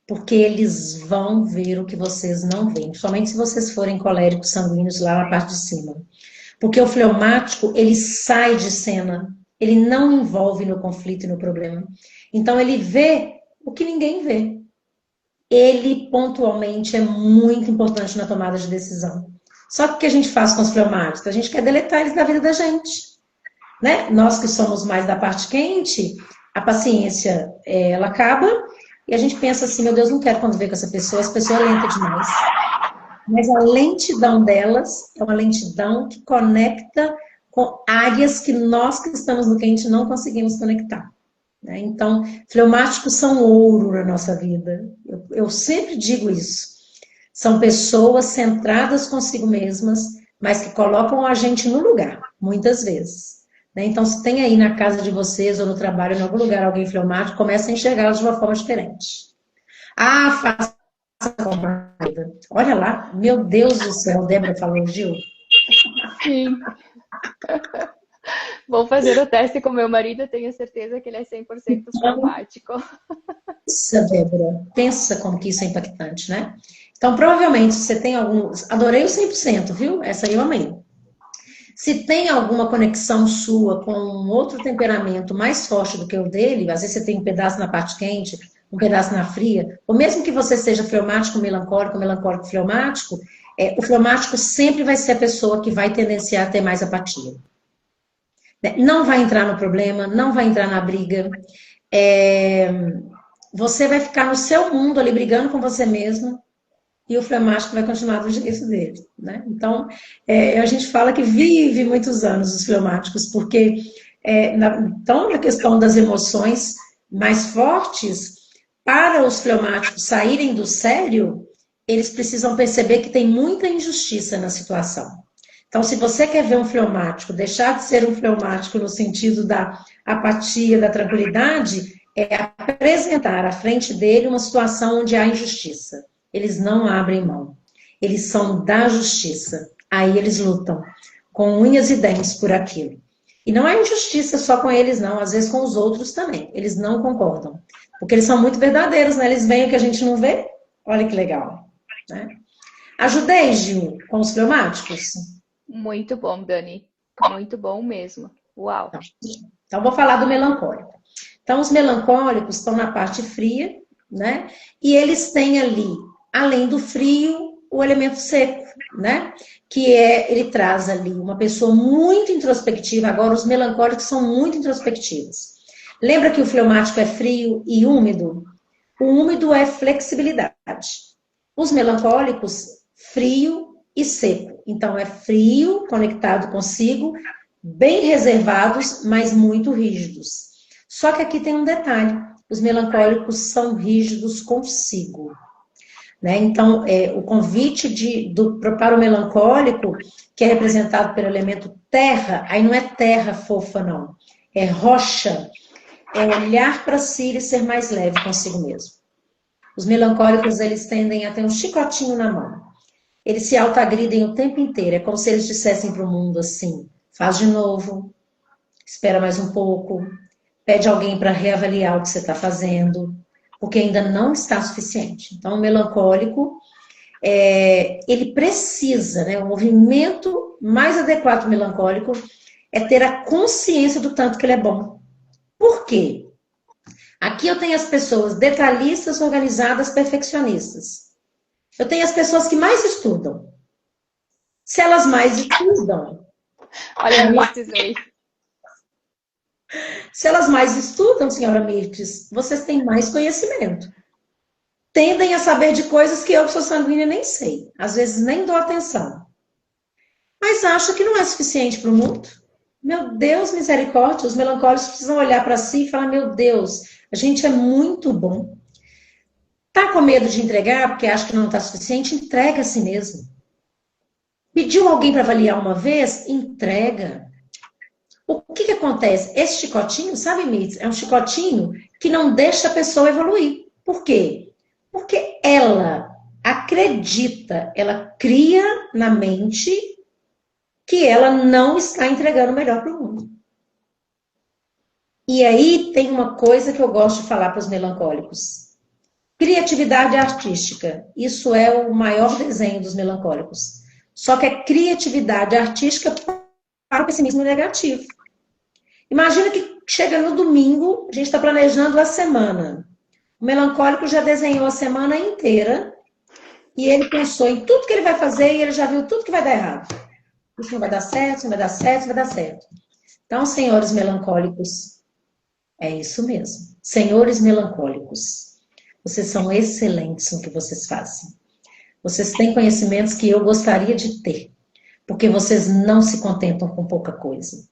Speaker 2: Porque eles vão ver o que vocês não veem. Somente se vocês forem coléricos sanguíneos lá na parte de cima. Porque o fleumático, ele sai de cena. Ele não envolve no conflito e no problema. Então, ele vê o que ninguém vê. Ele, pontualmente, é muito importante na tomada de decisão. Só que o que a gente faz com os fleumáticos? A gente quer deletar eles da vida da gente. Né? Nós que somos mais da parte quente, a paciência, ela acaba... E a gente pensa assim, meu Deus, não quero conviver com essa pessoa é lenta demais. Mas a lentidão delas é uma lentidão que conecta com áreas que nós que estamos no quente não conseguimos conectar. Né? Então, fleumáticos são ouro na nossa vida. Eu sempre digo isso. São pessoas centradas consigo mesmas, mas que colocam a gente no lugar, muitas vezes. Então, se tem aí na casa de vocês ou no trabalho, em algum lugar, alguém fleumático, começa a enxergá-los de uma forma diferente. Ah, faça como raiva. Olha lá, meu Deus do céu, Débora falou, Gil.
Speaker 1: Sim. Vou fazer o teste com meu marido, tenho certeza que ele é 100% fleumático.
Speaker 2: Nossa, Débora, pensa como que isso é impactante, né? Então, provavelmente, você tem alguns... Adorei o 100%, viu? Essa aí eu amei. Se tem alguma conexão sua com um outro temperamento mais forte do que o dele, às vezes você tem um pedaço na parte quente, um pedaço na fria, ou mesmo que você seja fleumático, melancólico, fleumático, o fleumático sempre vai ser a pessoa que vai tendenciar a ter mais apatia. Não vai entrar no problema, não vai entrar na briga. Você vai ficar no seu mundo ali brigando com você mesmo, e o fleumático vai continuar do jeito dele, né? Então, a gente fala que vive muitos anos os fleumáticos, porque então, na questão das emoções mais fortes, para os fleumáticos saírem do sério, eles precisam perceber que tem muita injustiça na situação. Então, se você quer ver um fleumático, deixar de ser um fleumático no sentido da apatia, da tranquilidade, é apresentar à frente dele uma situação onde há injustiça. Eles não abrem mão. Eles são da justiça. Aí eles lutam com unhas e dentes por aquilo. E não é injustiça só com eles, não. Às vezes com os outros também. Eles não concordam. Porque eles são muito verdadeiros, né? Eles veem o que a gente não vê. Olha que legal. Né? Ajudei, Gil, com os fleumáticos?
Speaker 1: Muito bom, Dani. Muito bom mesmo. Uau.
Speaker 2: Então, vou falar do melancólico. Então, os melancólicos estão na parte fria, né? E eles têm ali, além do frio, o elemento seco, né? Que ele traz ali uma pessoa muito introspectiva. Agora, os melancólicos são muito introspectivos. Lembra que o fleumático é frio e úmido? O úmido é flexibilidade. Os melancólicos, frio e seco. Então, é frio, conectado consigo, bem reservados, mas muito rígidos. Só que aqui tem um detalhe. Os melancólicos são rígidos consigo. Né? Então, o convite para o melancólico, que é representado pelo elemento terra, aí não é terra fofa, não. É rocha. É olhar para si e ser mais leve consigo mesmo. Os melancólicos, eles tendem a ter um chicotinho na mão. Eles se autoagridem o tempo inteiro. É como se eles dissessem para o mundo assim, faz de novo, espera mais um pouco, pede alguém para reavaliar o que você está fazendo, porque ainda não está suficiente. Então, o melancólico, ele precisa, né, o movimento mais adequado do melancólico é ter a consciência do tanto que ele é bom. Por quê? Aqui eu tenho as pessoas detalhistas, organizadas, perfeccionistas. Eu tenho as pessoas que mais estudam. Se elas mais estudam...
Speaker 1: Olha a Mirtes aí.
Speaker 2: Se elas mais estudam, senhora Mirtes, vocês têm mais conhecimento. Tendem a saber de coisas que eu, que sou sanguínea, nem sei. Às vezes nem dou atenção. Mas acho que não é suficiente para o mundo. Meu Deus, misericórdia, os melancólicos precisam olhar para si e falar, meu Deus, a gente é muito bom. Tá com medo de entregar porque acha que não está suficiente? Entrega a si mesmo. Pediu alguém para avaliar uma vez? Entrega. O que acontece? Esse chicotinho, sabe, Mitz? É um chicotinho que não deixa a pessoa evoluir. Por quê? Porque ela acredita, ela cria na mente que ela não está entregando o melhor para o mundo. E aí tem uma coisa que eu gosto de falar para os melancólicos. Criatividade artística. Isso é o maior desenho dos melancólicos. Só que é criatividade artística para o pessimismo negativo. Imagina que chega no domingo, a gente está planejando a semana. O melancólico já desenhou a semana inteira e ele pensou em tudo que ele vai fazer e ele já viu tudo que vai dar errado. Isso não vai dar certo, isso não vai dar certo, isso vai dar certo. Então, senhores melancólicos, é isso mesmo. Senhores melancólicos, vocês são excelentes no que vocês fazem. Vocês têm conhecimentos que eu gostaria de ter, porque vocês não se contentam com pouca coisa.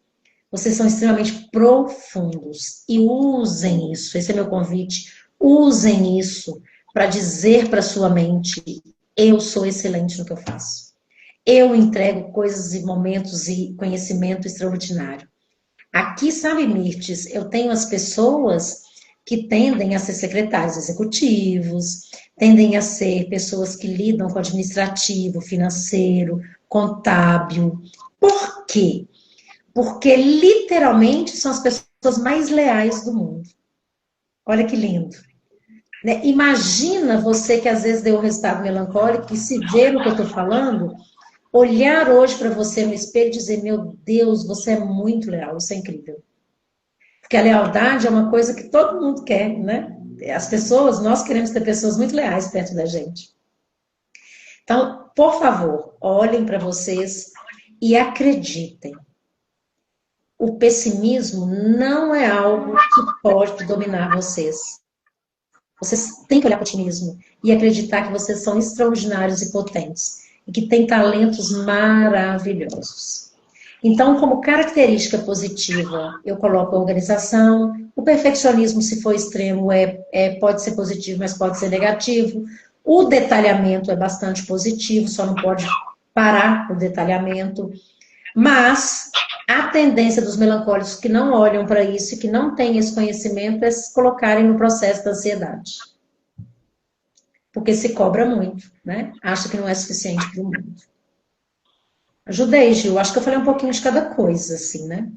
Speaker 2: Vocês são extremamente profundos e usem isso, esse é meu convite, usem isso para dizer para sua mente, eu sou excelente no que eu faço. Eu entrego coisas e momentos e conhecimento extraordinário. Aqui, sabe, Mirtes, eu tenho as pessoas que tendem a ser secretários executivos, tendem a ser pessoas que lidam com administrativo, financeiro, contábil. Por quê? Porque literalmente são as pessoas mais leais do mundo. Olha que lindo. Né? Imagina você que às vezes deu um resultado melancólico e se vê no que eu estou falando, olhar hoje para você no espelho e dizer, meu Deus, você é muito leal, isso é incrível. Porque a lealdade é uma coisa que todo mundo quer, né? As pessoas, nós queremos ter pessoas muito leais perto da gente. Então, por favor, olhem para vocês e acreditem. O pessimismo não é algo que pode dominar vocês. Vocês têm que olhar para o otimismo e acreditar que vocês são extraordinários e potentes e que têm talentos maravilhosos. Então, como característica positiva, eu coloco a organização. O perfeccionismo, se for extremo, pode ser positivo, mas pode ser negativo. O detalhamento é bastante positivo, só não pode parar o detalhamento. Mas a tendência dos melancólicos que não olham para isso e que não têm esse conhecimento é se colocarem no processo da ansiedade. Porque se cobra muito, né? Acha que não é suficiente para o mundo. Ajudei, Gil. Acho que eu falei um pouquinho de cada coisa, assim, né?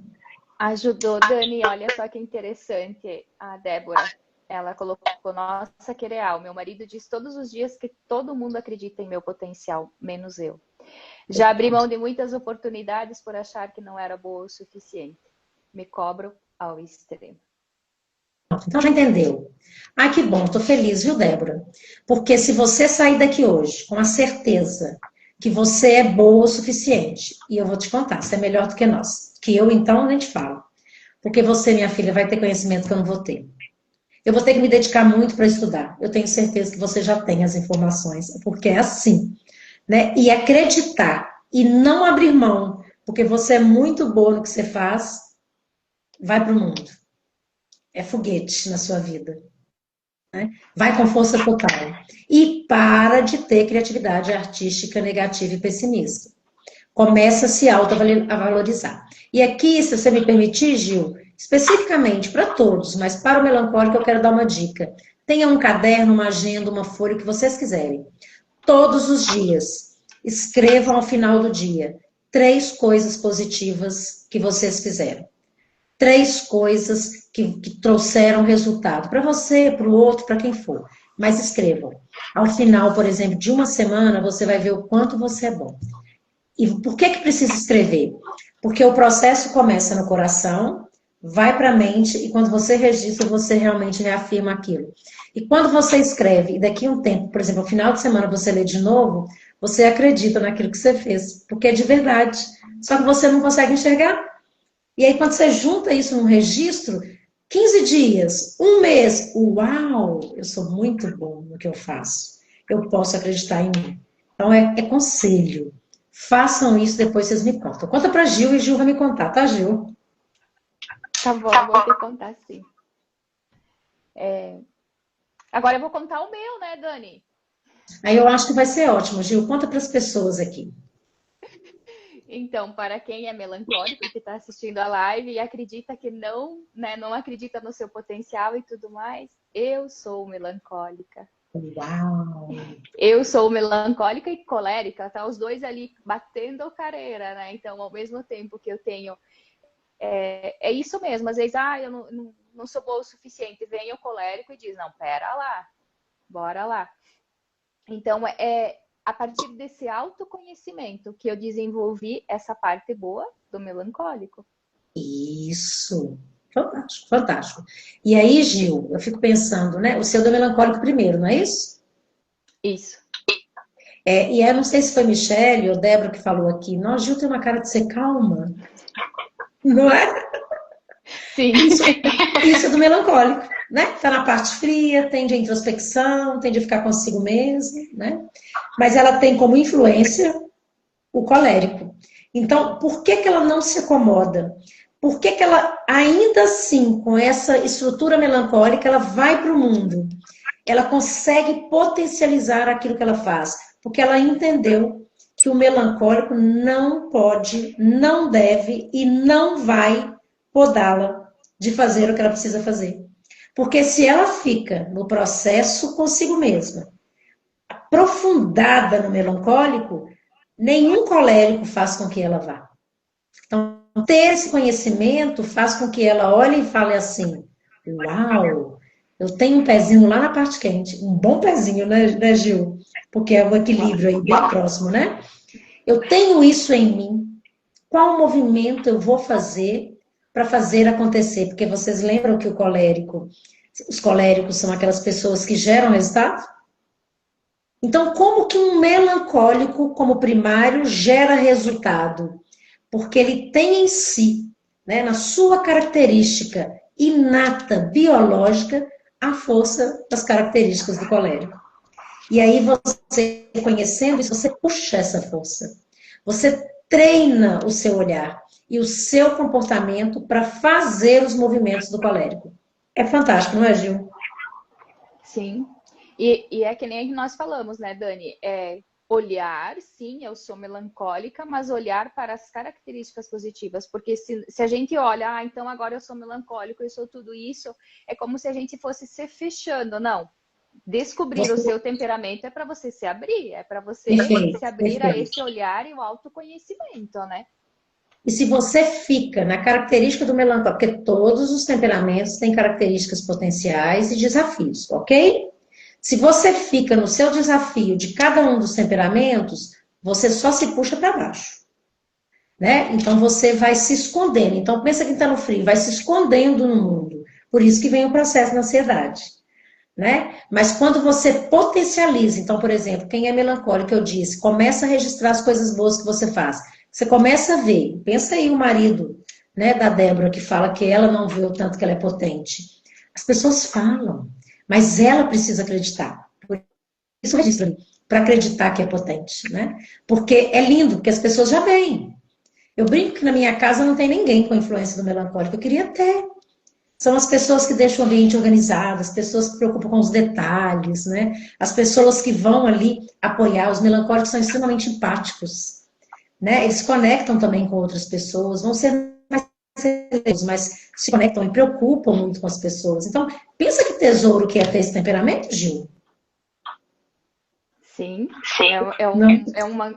Speaker 1: Ajudou, Dani. Olha só que interessante. A Débora, ela colocou, nossa, que real. Meu marido diz todos os dias que todo mundo acredita em meu potencial, menos eu. Já abri mão de muitas oportunidades por achar que não era boa o suficiente. Me cobro ao extremo.
Speaker 2: Então já entendeu. Ah, que bom, tô feliz, viu, Débora? Porque se você sair daqui hoje com a certeza que você é boa o suficiente, e eu vou te contar, você é melhor do que nós, que eu então nem te falo. Porque você, minha filha, vai ter conhecimento que eu não vou ter. Eu vou ter que me dedicar muito para estudar. Eu tenho certeza que você já tem as informações, porque é assim, né? E acreditar e não abrir mão, porque você é muito boa no que você faz, vai para o mundo. É foguete na sua vida. Né? Vai com força total. E para de ter criatividade artística negativa e pessimista. Começa a se auto-valorizar. E aqui, se você me permitir, Gil, especificamente para todos, mas para o melancólico eu quero dar uma dica. Tenha um caderno, uma agenda, uma folha, o que vocês quiserem. Todos os dias, escrevam ao final do dia 3 coisas positivas que vocês fizeram. 3 coisas que trouxeram resultado. Para você, para o outro, para quem for. Mas escrevam. Ao final, por exemplo, de uma semana, você vai ver o quanto você é bom. E por que precisa escrever? Porque o processo começa no coração, vai para a mente, e quando você registra, você realmente reafirma aquilo. E quando você escreve, e daqui a um tempo, por exemplo, no final de semana você lê de novo, você acredita naquilo que você fez, porque é de verdade. Só que você não consegue enxergar. E aí, quando você junta isso num registro, 15 dias, um mês, uau, eu sou muito bom no que eu faço. Eu posso acreditar em mim. Então, é conselho. Façam isso, depois vocês me contam. Conta pra Gil e Gil vai me contar, tá, Gil?
Speaker 1: Tá bom, vou te contar sim. Agora eu vou contar o meu, né, Dani?
Speaker 2: Aí eu acho que vai ser ótimo, Gil. Conta para as pessoas aqui.
Speaker 1: Então, para quem é melancólico que está assistindo a live e acredita que não, né, não acredita no seu potencial e tudo mais, eu sou melancólica.
Speaker 2: Uau!
Speaker 1: Eu sou melancólica e colérica, tá? Os dois ali batendo careira, né? Então, ao mesmo tempo que eu tenho... É isso mesmo, às vezes, eu não sou boa o suficiente. Vem o colérico e diz, não, pera lá, bora lá. Então, a partir desse autoconhecimento que eu desenvolvi essa parte boa do melancólico.
Speaker 2: Isso! Fantástico, fantástico. E aí, Gil, eu fico pensando, né? O seu do melancólico primeiro, não é isso?
Speaker 1: Isso.
Speaker 2: E eu não sei se foi Michele ou Débora que falou aqui. Nós, Gil, tem uma cara de ser calma. Não é?
Speaker 1: Sim.
Speaker 2: Isso é do melancólico, né? Tá na parte fria, tende a introspecção, tende a ficar consigo mesmo, né? Mas ela tem como influência o colérico. Então, por que ela não se acomoda? Por que ela, ainda assim, com essa estrutura melancólica, ela vai para o mundo? Ela consegue potencializar aquilo que ela faz. Porque ela entendeu que o melancólico não pode, não deve e não vai podá-la de fazer o que ela precisa fazer. Porque se ela fica no processo consigo mesma, aprofundada no melancólico, nenhum colérico faz com que ela vá. Então, ter esse conhecimento faz com que ela olhe e fale assim, uau, eu tenho um pezinho lá na parte quente, um bom pezinho, né, Gil? Porque é o equilíbrio aí bem próximo, né? Eu tenho isso em mim. Qual movimento eu vou fazer para fazer acontecer? Porque vocês lembram que os coléricos são aquelas pessoas que geram resultado? Então, como que um melancólico, como primário, gera resultado? Porque ele tem em si, né, na sua característica inata, biológica, a força das características do colérico. E aí você, conhecendo isso, você puxa essa força. Você treina o seu olhar e o seu comportamento para fazer os movimentos do colérico. É fantástico, não é, Gil?
Speaker 1: Sim. E é que nem nós falamos, né, Dani? Olhar, sim, eu sou melancólica, mas olhar para as características positivas. Porque se a gente olha, então agora eu sou melancólico, eu sou tudo isso, é como se a gente fosse se fechando. Não. Descobrir o seu temperamento é para você se abrir, é para você se abrir a esse olhar e o autoconhecimento, né?
Speaker 2: E se você fica na característica do melancólico, porque todos os temperamentos têm características potenciais e desafios, ok? Se você fica no seu desafio de cada um dos temperamentos, você só se puxa para baixo, né? Então você vai se escondendo. Então pensa que está no frio, vai se escondendo no mundo. Por isso que vem o processo da ansiedade, né? Mas quando você potencializa, então, por exemplo, quem é melancólico, eu disse, começa a registrar as coisas boas que você faz. Você começa a ver, pensa aí o marido, né, da Débora, que fala que ela não vê o tanto que ela é potente. As pessoas falam, mas ela precisa acreditar. Por isso registra para acreditar que é potente, né? Porque é lindo, porque as pessoas já veem. Eu brinco que na minha casa não tem ninguém com influência do melancólico, eu queria ter. São as pessoas que deixam o ambiente organizado, as pessoas que se preocupam com os detalhes, né? As pessoas que vão ali apoiar. Os melancólicos são extremamente empáticos, né? Eles conectam também com outras pessoas, vão ser mais serenos, mas se conectam e preocupam muito com as pessoas. Então, pensa que tesouro que é ter esse temperamento, Gil?
Speaker 1: Sim,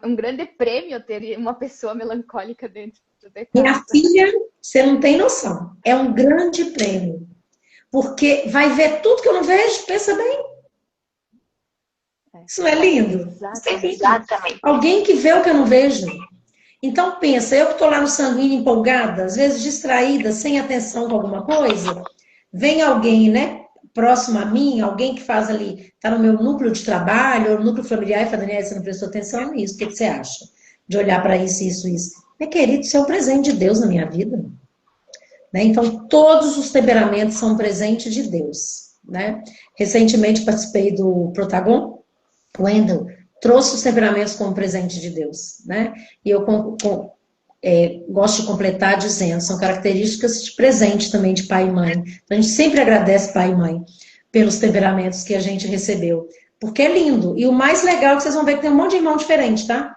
Speaker 1: um grande prêmio ter uma pessoa melancólica dentro da casa.
Speaker 2: Minha filha, você não tem noção, é um grande prêmio. Porque vai ver tudo que eu não vejo, pensa bem. Isso não é lindo?
Speaker 1: Exatamente.
Speaker 2: Alguém que vê o que eu não vejo. Então, pensa, eu que estou lá no sanguíneo empolgada, às vezes distraída, sem atenção com alguma coisa, vem alguém, né, próximo a mim, alguém que faz ali, está no meu núcleo de trabalho, ou no núcleo familiar, e fala, Daniela, você não prestou atenção nisso, o que você acha? De olhar para isso, isso, isso. Meu querido, isso é um presente de Deus na minha vida. Né? Então, todos os temperamentos são um presente de Deus. Né? Recentemente participei do Protagon, o Wendel trouxe os temperamentos como presente de Deus. Né? E eu gosto de completar dizendo, são características de presente também de pai e mãe. Então, a gente sempre agradece pai e mãe pelos temperamentos que a gente recebeu. Porque é lindo. E o mais legal é que vocês vão ver que tem um monte de irmão diferente, tá?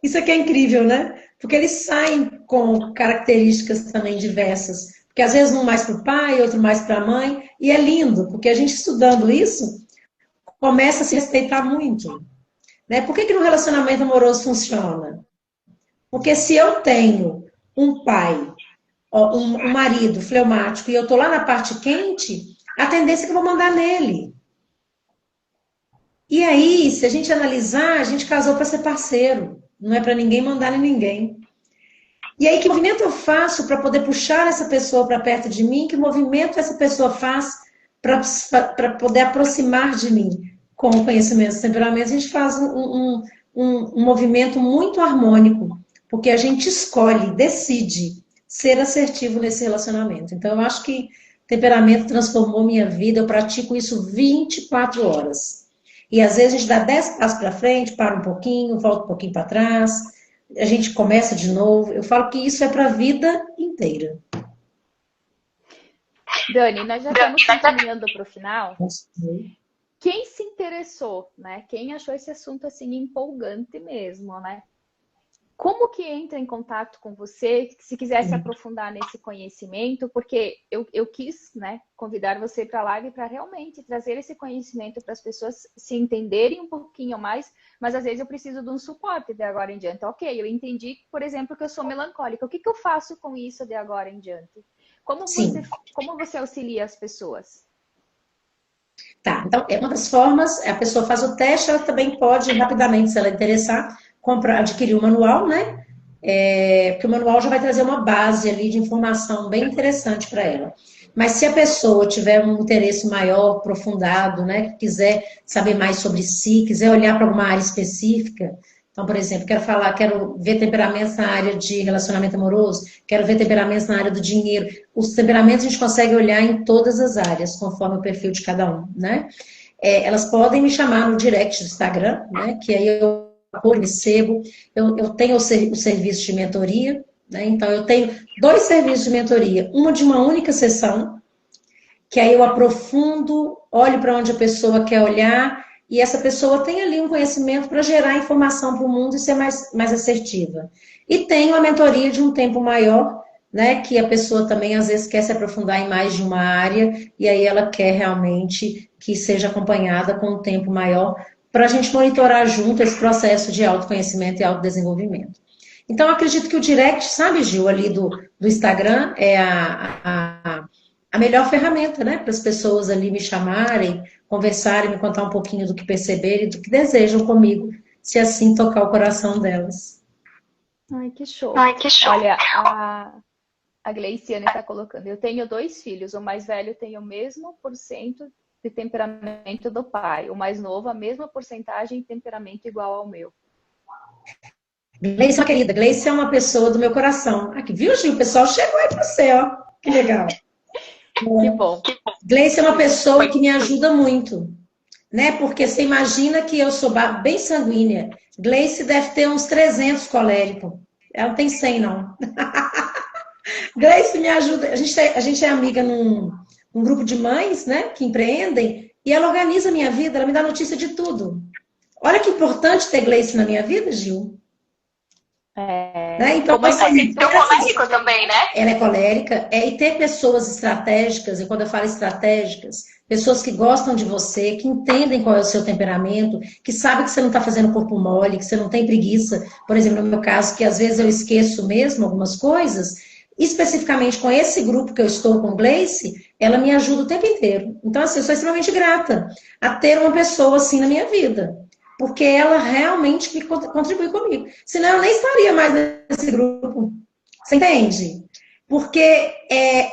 Speaker 2: Isso aqui é incrível, né? Porque eles saem com características também diversas. Porque às vezes um mais para o pai, outro mais para a mãe. E é lindo, porque a gente estudando isso, começa a se respeitar muito. Né? Por que no relacionamento amoroso funciona? Porque se eu tenho um pai, um marido fleumático, e eu estou lá na parte quente, a tendência é que eu vou mandar nele. E aí, se a gente analisar, a gente casou para ser parceiro. Não é para ninguém mandar em ninguém. E aí, que movimento eu faço para poder puxar essa pessoa para perto de mim? Que movimento essa pessoa faz para poder aproximar de mim? Com o conhecimento dos temperamentos, a gente faz um movimento muito harmônico. Porque a gente escolhe, decide ser assertivo nesse relacionamento. Então, eu acho que temperamento transformou minha vida. Eu pratico isso 24 horas. E às vezes a gente dá 10 passos para frente, para um pouquinho, volta um pouquinho para trás, a gente começa de novo. Eu falo que isso é para a vida inteira.
Speaker 1: Dani, nós já estamos caminhando para o final. Quem se interessou, né? Quem achou esse assunto assim empolgante mesmo, né? Como que entra em contato com você, se quiser se aprofundar nesse conhecimento? Porque eu quis, né, convidar você para a live para realmente trazer esse conhecimento para as pessoas se entenderem um pouquinho mais, mas às vezes eu preciso de um suporte de agora em diante. Ok, eu entendi, por exemplo, que eu sou melancólica. O que eu faço com isso de agora em diante? Como você auxilia as pessoas?
Speaker 2: Tá, então, uma das formas, a pessoa faz o teste, ela também pode, rapidamente, se ela interessar, adquirir o manual, né? Porque o manual já vai trazer uma base ali de informação bem interessante para ela. Mas se a pessoa tiver um interesse maior, aprofundado, né? Quiser saber mais sobre si, quiser olhar para alguma área específica. Então, por exemplo, quero ver temperamentos na área de relacionamento amoroso, quero ver temperamentos na área do dinheiro. Os temperamentos a gente consegue olhar em todas as áreas, conforme o perfil de cada um, né? Elas podem me chamar no direct do Instagram, né? Que aí eu recebo. Eu tenho o serviço de mentoria, né? Então eu tenho 2 serviços de mentoria, uma de uma única sessão, que aí eu aprofundo, olho para onde a pessoa quer olhar, e essa pessoa tem ali um conhecimento para gerar informação para o mundo e ser mais assertiva. E tenho a mentoria de um tempo maior, né? Que a pessoa também às vezes quer se aprofundar em mais de uma área, e aí ela quer realmente que seja acompanhada com um tempo maior, para a gente monitorar junto esse processo de autoconhecimento e autodesenvolvimento. Então, eu acredito que o direct, sabe, Gil, ali do Instagram, é a melhor ferramenta, né? Para as pessoas ali me chamarem, conversarem, me contar um pouquinho do que perceberem, do que desejam comigo, se assim tocar o coração delas.
Speaker 1: Ai, que show.
Speaker 3: Ai, que show.
Speaker 1: Olha, a Gleiciane está colocando, eu tenho 2 filhos, o mais velho tem o mesmo % de temperamento do pai. O mais novo, a mesma porcentagem de temperamento igual ao meu.
Speaker 2: Gleice, uma querida, Gleice é uma pessoa do meu coração. Aqui, viu, Gil? O pessoal chegou aí para você, ó. Que legal.
Speaker 1: Que bom.
Speaker 2: Gleice é uma pessoa que me ajuda muito, né? Porque você imagina que eu sou bem sanguínea. Gleice deve ter uns 300 coléricos. Ela não tem 100, não. Gleice me ajuda. A gente é amiga num grupo de mães, né, que empreendem, e ela organiza a minha vida, ela me dá notícia de tudo. Olha que importante ter Gleice na minha vida, Gil. Né? Então,
Speaker 3: colérico também, né?
Speaker 2: Ela é colérica, e ter pessoas estratégicas, e quando eu falo estratégicas, pessoas que gostam de você, que entendem qual é o seu temperamento, que sabem que você não está fazendo corpo mole, que você não tem preguiça. Por exemplo, no meu caso, que às vezes eu esqueço mesmo algumas coisas. Especificamente com esse grupo que eu estou com Gleice, ela me ajuda o tempo inteiro. Então, assim, eu sou extremamente grata a ter uma pessoa assim na minha vida. porque ela realmente que contribui comigo. Senão eu nem estaria mais nesse grupo. Você entende? Porque,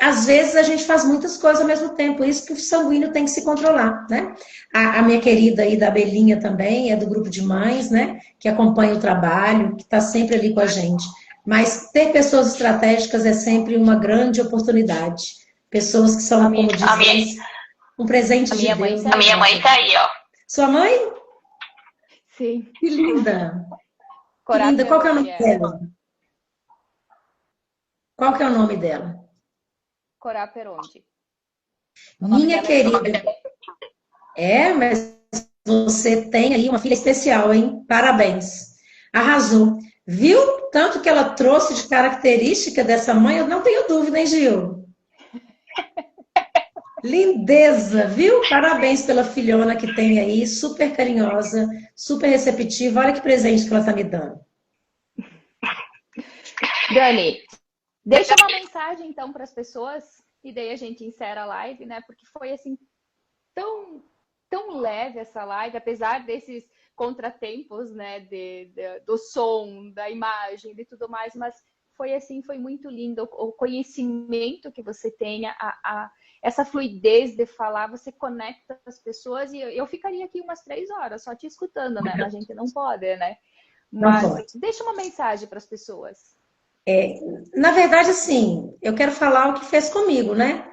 Speaker 2: às vezes, a gente faz muitas coisas ao mesmo tempo. Isso que o sanguíneo tem que se controlar, né? A minha querida aí da Belinha também é do grupo de mães, né? Que acompanha o trabalho, que está sempre ali com a gente. Mas ter pessoas estratégicas é sempre uma grande oportunidade. Pessoas que são, como dizem, um presente de Deus.
Speaker 3: A minha mãe tá aí, ó.
Speaker 2: Sua mãe?
Speaker 1: Sim.
Speaker 2: Que linda! Que linda! Qual que é o nome dela? Qual que é o nome dela?
Speaker 1: Corá Peronde.
Speaker 2: Minha querida. Mas você tem aí uma filha especial, hein? Parabéns. Arrasou. Viu? Tanto que ela trouxe de característica dessa mãe, eu não tenho dúvida, hein, Gil? Lindeza, viu? Parabéns pela filhona que tem aí, super carinhosa, super receptiva. Olha que presente que ela tá me dando.
Speaker 1: Dani, deixa uma mensagem então para as pessoas e daí a gente encerra a live, né? Porque foi assim tão leve essa live, apesar desses contratempos, né? Do som, da imagem, de tudo mais, mas foi assim, foi muito lindo o conhecimento que você tem, essa fluidez de falar, você conecta as pessoas e eu ficaria aqui umas 3 horas só te escutando, né? A gente não pode, né? Mas deixa uma mensagem para as pessoas.
Speaker 2: Na verdade, assim, eu quero falar o que fez comigo, né?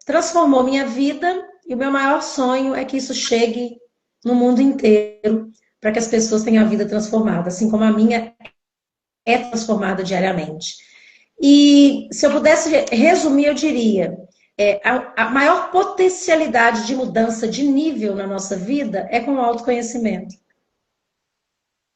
Speaker 2: Transformou minha vida e o meu maior sonho é que isso chegue no mundo inteiro para que as pessoas tenham a vida transformada, assim como a minha é transformada diariamente. E se eu pudesse resumir, eu diria, a maior potencialidade de mudança de nível na nossa vida é com o autoconhecimento.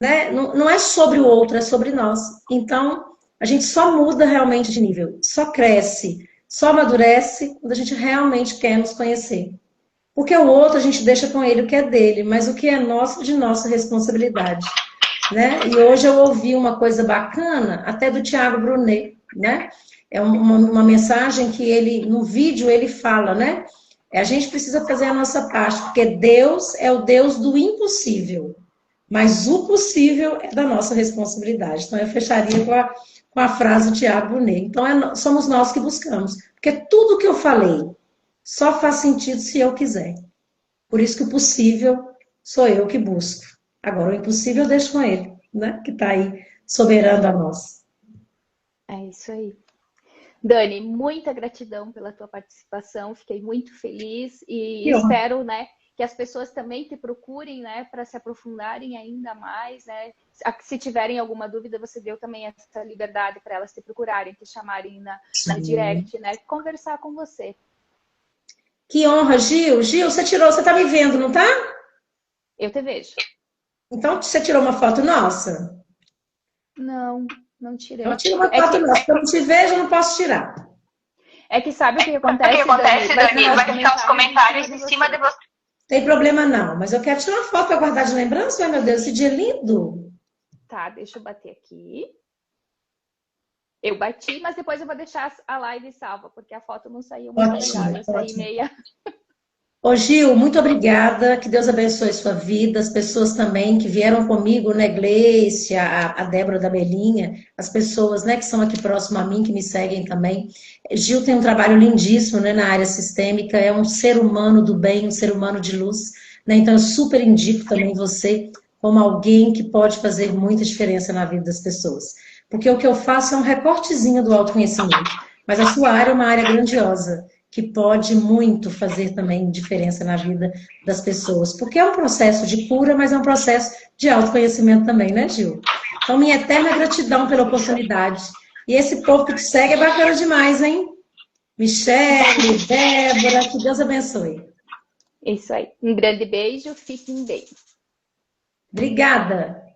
Speaker 2: Né? Não é sobre o outro, é sobre nós. Então, a gente só muda realmente de nível, só cresce, só amadurece quando a gente realmente quer nos conhecer. Porque o outro a gente deixa com ele o que é dele, mas o que é nosso, de nossa responsabilidade. Né? E hoje eu ouvi uma coisa bacana, até do Tiago Brunet, né? É uma mensagem que ele, no vídeo, ele fala, né? A gente precisa fazer a nossa parte, porque Deus é o Deus do impossível. Mas o possível é da nossa responsabilidade. Então, eu fecharia com a frase do Tiago Brunet. Então, somos nós que buscamos. Porque tudo que eu falei só faz sentido se eu quiser. Por isso que o possível sou eu que busco. Agora, o impossível eu deixo com ele, né? Que está aí soberano a nós.
Speaker 1: É isso aí. Dani, muita gratidão pela tua participação. Fiquei muito feliz e espero, né, que as pessoas também te procurem, né, para se aprofundarem ainda mais, né? Se tiverem alguma dúvida, você deu também essa liberdade para elas te procurarem, te chamarem na direct, né? Conversar com você.
Speaker 2: Que honra, Gil. Gil, você tá me vendo, não tá?
Speaker 1: Eu te vejo.
Speaker 2: Então, você tirou uma foto nossa?
Speaker 1: Não tirei.
Speaker 2: Então, tira uma foto nossa. Se eu não te vejo, eu não posso tirar.
Speaker 1: É que sabe o que acontece, Dani?
Speaker 3: Vai ficar os comentários em cima de você.
Speaker 2: Tem problema não, mas eu quero tirar uma foto para guardar de lembrança. Ai, meu Deus, esse dia é lindo.
Speaker 1: Tá, deixa eu bater aqui. Eu bati, mas depois eu vou deixar a live salva, porque a foto não saiu muito legal. Eu saí meia...
Speaker 2: Ô Gil, muito obrigada, que Deus abençoe sua vida, as pessoas também que vieram comigo, né, Gleice, a Débora da Belinha, as pessoas, né, que são aqui próximo a mim, que me seguem também. Gil tem um trabalho lindíssimo, né, na área sistêmica, é um ser humano do bem, um ser humano de luz, né, então eu super indico também você como alguém que pode fazer muita diferença na vida das pessoas, porque o que eu faço é um recortezinho do autoconhecimento, mas a sua área é uma área grandiosa, que pode muito fazer também diferença na vida das pessoas. Porque é um processo de cura, mas é um processo de autoconhecimento também, né, Gil? Então, minha eterna gratidão pela oportunidade. E esse povo que te segue é bacana demais, hein? Michele, Débora, que Deus abençoe.
Speaker 1: Isso aí. Um grande beijo, fiquem bem.
Speaker 2: Obrigada.